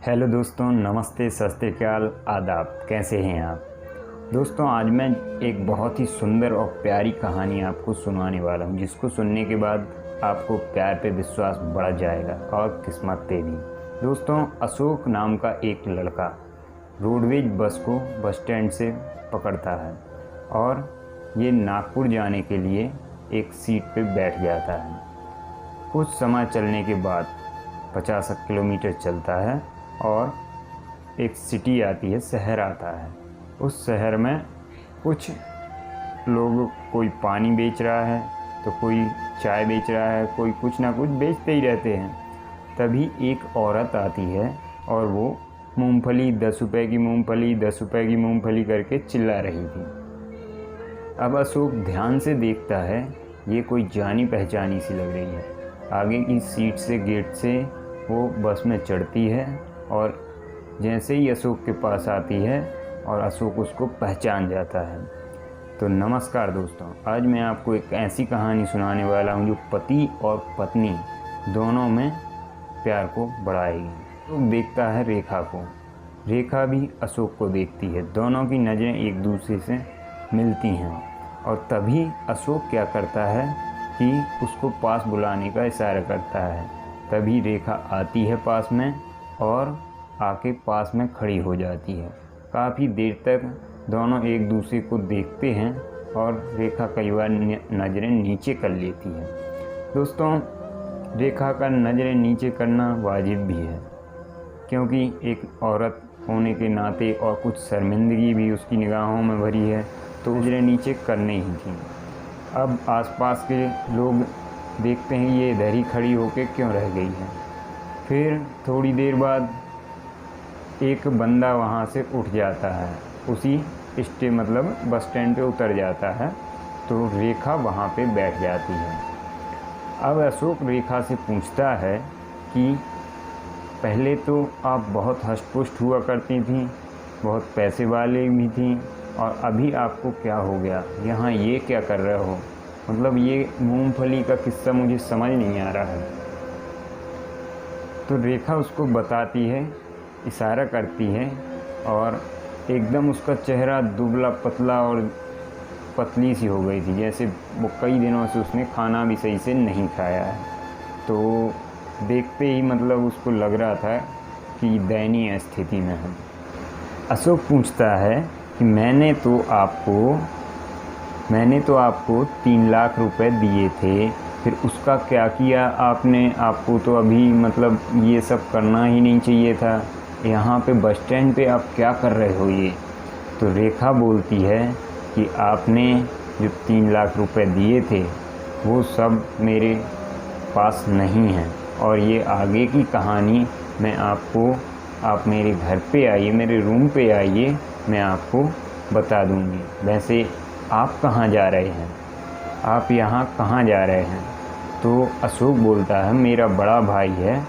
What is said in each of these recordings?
Hello दोस्तों, नमस्ते, सत श्री अकाल, आदाब। कैसे हैं आप दोस्तों? आज मैं एक बहुत ही सुंदर और प्यारी कहानी आपको सुनाने वाला हूं, जिसको सुनने के बाद आपको प्यार पे विश्वास बढ़ जाएगा और किस्मत पे भी। दोस्तों, अशोक नाम का एक लड़का रोडवेज बस को बस स्टैंड से पकड़ता है और ये नागपुर जाने के लिए एक सीट पे बैठ जाता है। कुछ समय चलने के बाद 50 किलोमीटर चलता है और एक सिटी आती है, शहर आता है। उस शहर में कुछ लोग, कोई पानी बेच रहा है तो कोई चाय बेच रहा है, कोई कुछ ना कुछ बेचते ही रहते हैं। तभी एक औरत आती है और वो मूंगफली, 10 रुपए की मूंगफली, 10 रुपए की मूंगफली करके चिल्ला रही थी। अब अशोक ध्यान से देखता है, ये कोई जानी पहचानी सी लग रही है। आगे की सीट से, गेट से वो बस में चढ़ती है और जैसे ही अशोक के पास आती है और अशोक उसको पहचान जाता है। तो नमस्कार दोस्तों, आज मैं आपको एक ऐसी कहानी सुनाने वाला हूँ जो पति और पत्नी दोनों में प्यार को बढ़ाएगी। तो देखता है रेखा को, रेखा भी अशोक को देखती है। दोनों की नज़रें एक दूसरे से मिलती हैं और तभी अशोक क्या करता है कि उसको पास बुलाने का इशारा करता है। तभी रेखा आती है पास में और आके पास में खड़ी हो जाती है। काफ़ी देर तक दोनों एक दूसरे को देखते हैं और रेखा कई बार नज़रें नीचे कर लेती है। दोस्तों, रेखा का नज़रें नीचे करना वाजिब भी है, क्योंकि एक औरत होने के नाते और कुछ शर्मिंदगी भी उसकी निगाहों में भरी है, तो नज़रें नीचे करनी ही थी। अब आसपास के लोग देखते हैं ये इधर ही खड़ी होकर क्यों रह गई है। फिर थोड़ी देर बाद एक बंदा वहाँ से उठ जाता है, उसी बस स्टैंड पे उतर जाता है। तो रेखा वहाँ पे बैठ जाती है। अब अशोक रेखा से पूछता है कि पहले तो आप बहुत हष्ट-पुष्ट हुआ करती थी, बहुत पैसे वाले भी थी, और अभी आपको क्या हो गया? यहाँ ये क्या कर रहे हो? मतलब ये मूंगफली का किस्सा मुझे समझ नहीं आ रहा है। तो रेखा उसको बताती है, इशारा करती है और एकदम उसका चेहरा दुबला पतला और पतली सी हो गई थी, जैसे वो कई दिनों से उसने खाना भी सही से नहीं खाया है। तो देखते ही उसको लग रहा था कि दयनीय स्थिति में है। अशोक पूछता है कि मैंने तो आपको 3 लाख रुपए दिए थे, फिर उसका क्या किया आपने? आपको तो अभी ये सब करना ही नहीं चाहिए था। यहाँ पे बस स्टैंड पे आप क्या कर रहे हो ये? तो रेखा बोलती है कि आपने जो 3 लाख रुपए दिए थे वो सब मेरे पास नहीं हैं, और ये आगे की कहानी मैं आप मेरे घर पे आइए, मेरे रूम पे आइए, मैं आपको बता दूँगी। वैसे आप कहाँ जा रहे हैं? आप यहाँ कहाँ जा रहे हैं? तो अशोक बोलता है, मेरा बड़ा भाई है,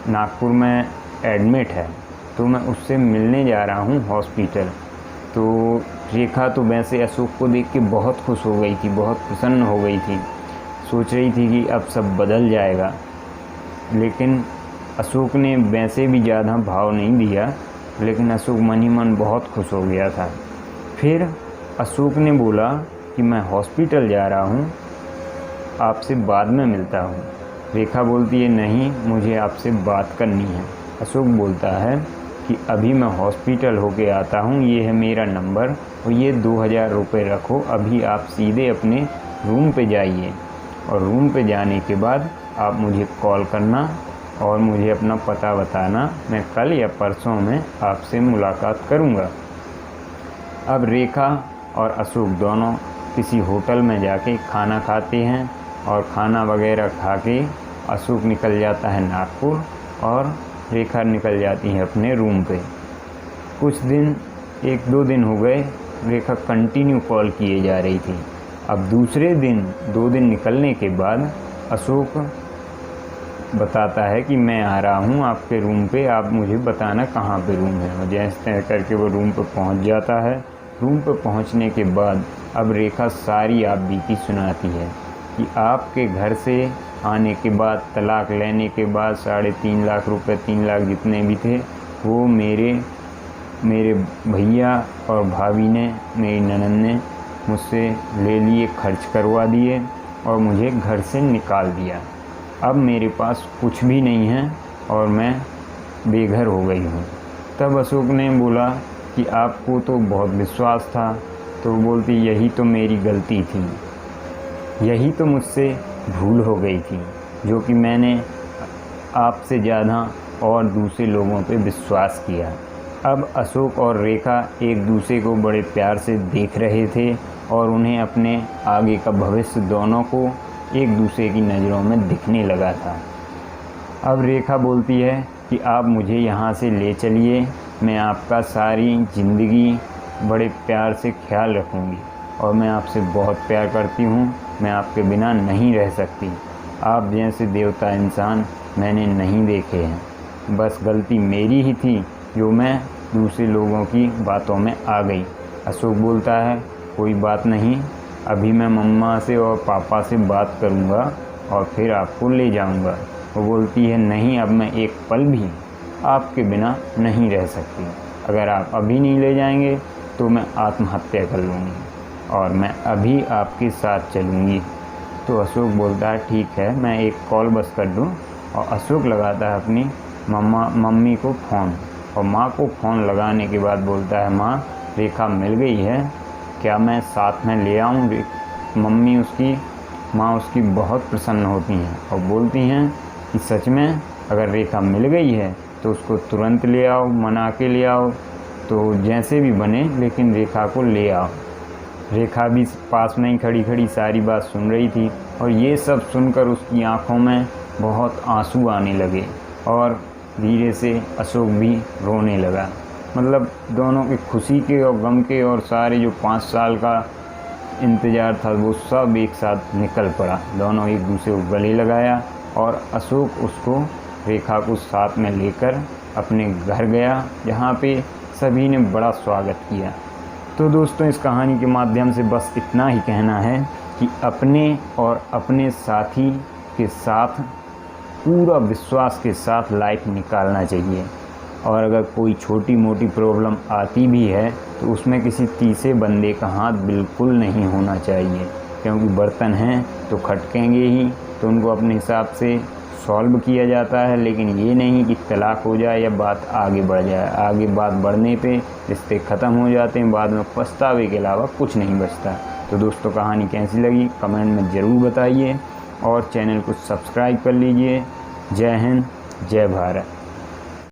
नागपुर में एडमिट है, तो मैं उससे मिलने जा रहा हूँ हॉस्पिटल। तो रेखा तो वैसे अशोक को देख के बहुत खुश हो गई थी, बहुत प्रसन्न हो गई थी, सोच रही थी कि अब सब बदल जाएगा। लेकिन अशोक ने वैसे भी ज़्यादा भाव नहीं दिया, लेकिन अशोक मन ही मन बहुत खुश हो गया था। फिर अशोक ने बोला कि मैं हॉस्पिटल जा रहा हूँ, आपसे बाद में मिलता हूँ। रेखा बोलती है, नहीं, मुझे आपसे बात करनी है। अशोक बोलता है कि अभी मैं हॉस्पिटल होके आता हूँ, ये है मेरा नंबर और ये 2000 रुपये रखो, अभी आप सीधे अपने रूम पे जाइए और रूम पे जाने के बाद आप मुझे कॉल करना और मुझे अपना पता बताना, मैं कल या परसों में आपसे मुलाकात करूँगा। अब रेखा और अशोक दोनों किसी होटल में जाके खाना खाते हैं और खाना वगैरह खा के अशोक निकल जाता है नागपुर और रेखा निकल जाती है अपने रूम पे। कुछ दिन, 1-2 दिन हो गए, रेखा कंटिन्यू कॉल किए जा रही थी। अब दूसरे दिन, 2 दिन निकलने के बाद अशोक बताता है कि मैं आ रहा हूँ आपके रूम पे, आप मुझे बताना कहाँ पे रूम है। और जैसे तय करके वो रूम पे पहुँच जाता है। रूम पे पहुँचने के बाद अब रेखा सारी आप बीती सुनाती है कि आपके घर से आने के बाद, तलाक लेने के बाद 3.5 लाख रुपए, 3 लाख जितने भी थे, वो मेरे भैया और भाभी ने, मेरी ननद ने मुझसे ले लिए, खर्च करवा दिए और मुझे घर से निकाल दिया। अब मेरे पास कुछ भी नहीं है और मैं बेघर हो गई हूँ। तब अशोक ने बोला कि आपको तो बहुत विश्वास था। तो वो बोलती, यही तो मेरी गलती थी, यही तो मुझसे भूल हो गई थी, जो कि मैंने आपसे ज़्यादा और दूसरे लोगों पे विश्वास किया। अब अशोक और रेखा एक दूसरे को बड़े प्यार से देख रहे थे और उन्हें अपने आगे का भविष्य दोनों को एक दूसरे की नज़रों में दिखने लगा था। अब रेखा बोलती है कि आप मुझे यहाँ से ले चलिए, मैं आपका सारी ज़िंदगी बड़े प्यार से ख्याल रखूँगी और मैं आपसे बहुत प्यार करती हूँ, मैं आपके बिना नहीं रह सकती। आप जैसे देवता इंसान मैंने नहीं देखे हैं, बस गलती मेरी ही थी जो मैं दूसरे लोगों की बातों में आ गई। अशोक बोलता है, कोई बात नहीं, अभी मैं मम्मा से और पापा से बात करूँगा और फिर आपको ले जाऊँगा। वो बोलती है, नहीं, अब मैं एक पल भी आपके बिना नहीं रह सकती। अगर आप अभी नहीं ले जाएंगे तो मैं आत्महत्या कर लूँगी और मैं अभी आपके साथ चलूँगी। तो अशोक बोलता है, ठीक है, मैं एक कॉल बस कर दूँ। और अशोक लगाता है अपनी मम्मी को फ़ोन और माँ को फ़ोन लगाने के बाद बोलता है, माँ, रेखा मिल गई है, क्या मैं साथ में ले आऊँ? माँ उसकी बहुत प्रसन्न होती हैं और बोलती हैं कि सच में अगर रेखा मिल गई है तो उसको तुरंत ले आओ, मना के ले आओ, तो जैसे भी बने लेकिन रेखा को ले आओ। रेखा भी पास में ही खड़ी खड़ी सारी बात सुन रही थी और ये सब सुनकर उसकी आंखों में बहुत आंसू आने लगे और धीरे से अशोक भी रोने लगा। मतलब दोनों की खुशी के और गम के और सारे जो 5 साल का इंतज़ार था वो सब एक साथ निकल पड़ा। दोनों एक दूसरे को गले लगाया और अशोक उसको, रेखा को साथ में लेकर अपने घर गया, जहाँ पे सभी ने बड़ा स्वागत किया। तो दोस्तों, इस कहानी के माध्यम से बस इतना ही कहना है कि अपने और अपने साथी के साथ पूरा विश्वास के साथ लाइफ निकालना चाहिए। और अगर कोई छोटी मोटी प्रॉब्लम आती भी है तो उसमें किसी तीसरे बंदे का हाथ बिल्कुल नहीं होना चाहिए, क्योंकि बर्तन हैं तो खटकेंगे ही, तो उनको अपने हिसाब से सॉल्व किया जाता है। लेकिन ये नहीं कि तलाक हो जाए या बात आगे बढ़ जाए। आगे बात बढ़ने पे रिश्ते ख़त्म हो जाते हैं, बाद में पछतावे के अलावा कुछ नहीं बचता। तो दोस्तों, कहानी कैसी लगी कमेंट में ज़रूर बताइए और चैनल को सब्सक्राइब कर लीजिए। जय हिंद, जय भारत।